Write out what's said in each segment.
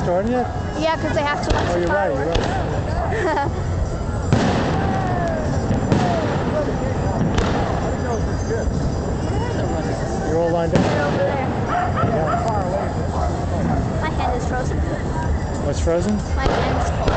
started yet? Yeah, because they have to watch the fireworks. You're right. You're all lined up? Over there. Yeah. My hand is frozen. What's frozen? My hand's cold.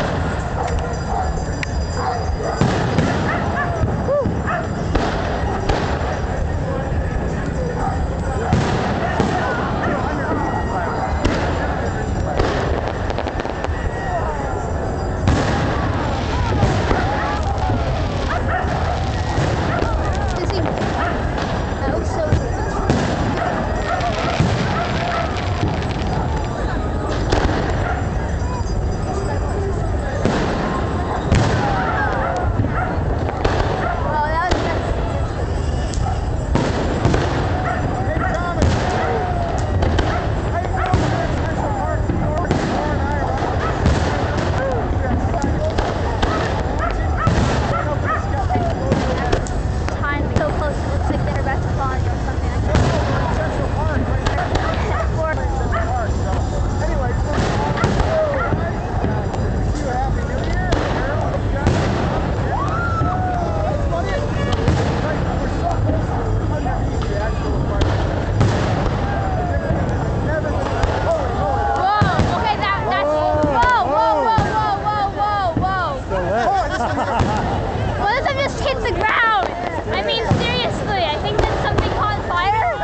What if I just hit the ground? I mean, seriously, I think that something caught fire.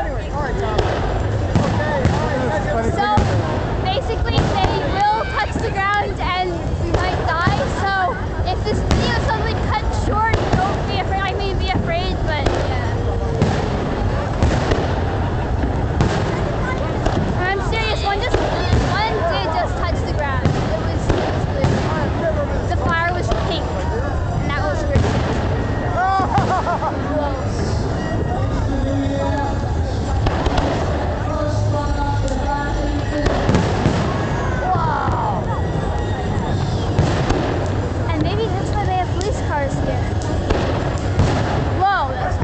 So, basically, they will touch the ground and we might die. So, if this video is suddenly cut short, don't be afraid. I may be afraid, but yeah. I'm serious, one did just touch the ground. It was the fire was pink, and that was great. Wow. And maybe that's why they have police cars here. Whoa, that's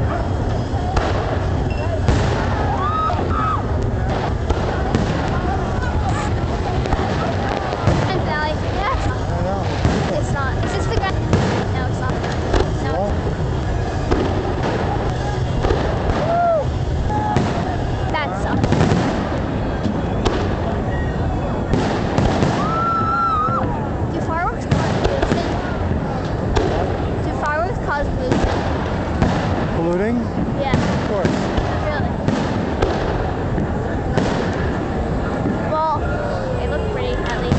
it's not. Is this the guy? No, it's not. No. Woo! That sucks. Do fireworks cause pollution? Do fireworks cause pollution? Polluting? Yeah. Of course. Really? Well, they look pretty at least.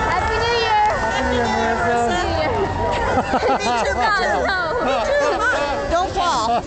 Happy New Year!